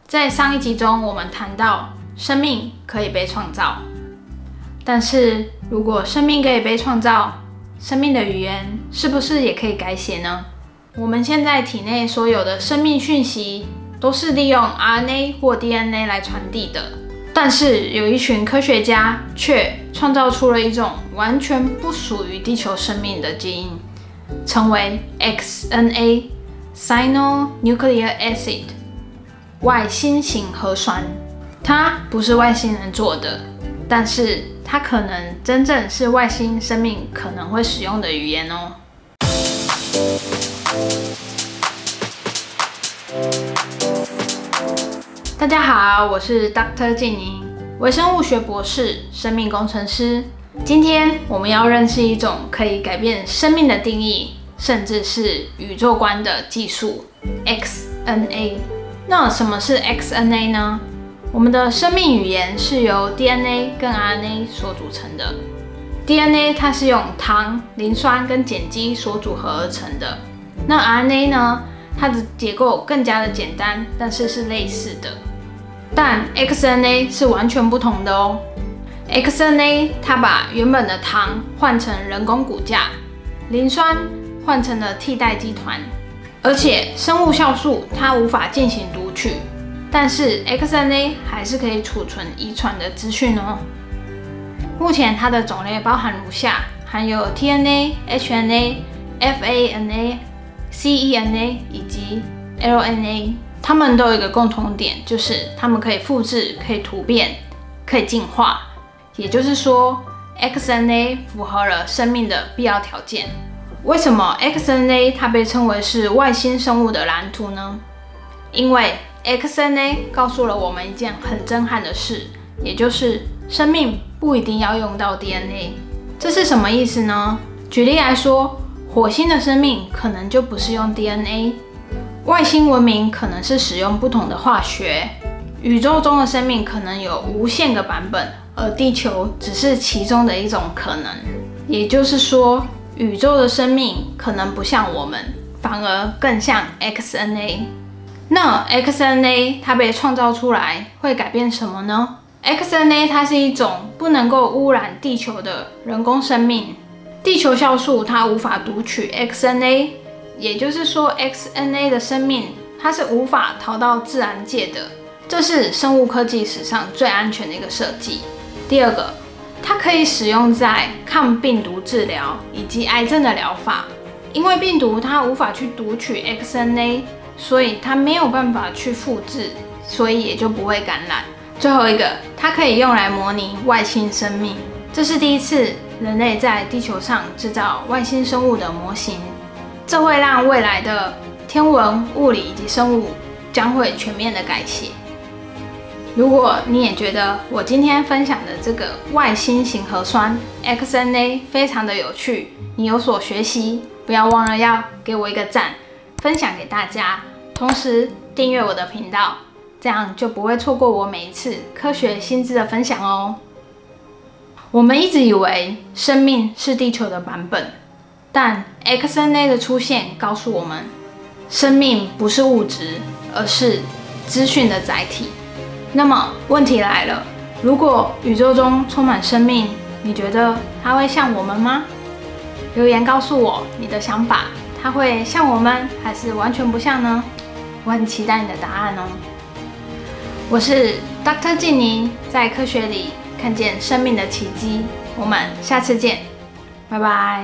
在上一集中，我们谈到生命可以被创造，但是如果生命可以被创造，生命的语言是不是也可以改写呢？我们现在体内所有的生命讯息都是利用 RNA 或 DNA 来传递的，但是有一群科学家却创造出了一种完全不属于地球生命的基因，称为 XNA（Sino-Nucleic Acid） 外星型核酸。它不是外星人做的，但是它可能真正是外星生命可能会使用的语言哦。大家好，我是 Dr. 静宁，微生物学博士、生命工程师。今天我们要认识一种可以改变生命的定义，甚至是宇宙观的技术 XNA。那什么是 XNA 呢？我们的生命语言是由 DNA 跟 RNA 所组成的。DNA 它是用糖、磷酸跟碱基所组合而成的。那 RNA 呢？它的结构更加的简单，但是是类似的。但 XNA 是完全不同的哦。XNA 它把原本的糖换成人工骨架，磷酸换成了替代基团，而且生物酵素它无法进行读取，但是 XNA 还是可以储存遗传的资讯哦。目前它的种类包含如下，含有 tNA、HNA、FANA、CENA 以及 LNA， 它们都有一个共同点，就是它们可以复制、可以突变、可以进化。也就是说 ，XNA 符合了生命的必要条件。为什么 XNA 它被称为是外星生物的蓝图呢？因为 XNA 告诉了我们一件很震撼的事，也就是生命不一定要用到 DNA。这是什么意思呢？举例来说，火星的生命可能就不是用 DNA， 外星文明可能是使用不同的化学，宇宙中的生命可能有无限个版本，而地球只是其中的一种可能。也就是说，宇宙的生命可能不像我们，反而更像 XNA。那 XNA 它被创造出来会改变什么呢？ XNA 它是一种不能够污染地球的人工生命。地球酵素它无法读取 XNA， 也就是说 XNA 的生命它是无法逃到自然界的。这是生物科技史上最安全的一个设计。第二个，它可以使用在抗病毒治疗以及癌症的疗法，因为病毒它无法去读取 XNA， 所以它没有办法去复制，所以也就不会感染。最后一个，它可以用来模拟外星生命，这是第一次人类在地球上制造外星生物的模型，这会让未来的天文、物理以及生物将会全面的改写。如果你也觉得我今天分享的这个外星型核酸 XNA 非常的有趣，你有所学习，不要忘了要给我一个赞，分享给大家，同时订阅我的频道，这样就不会错过我每一次科学新知的分享哦。我们一直以为生命是地球的版本，但 XNA 的出现告诉我们，生命不是物质，而是资讯的载体。那么问题来了，如果宇宙中充满生命，你觉得它会像我们吗？留言告诉我你的想法，它会像我们，还是完全不像呢？我很期待你的答案哦。我是 Dr. 静宁，在科学里看见生命的奇迹。我们下次见，拜拜。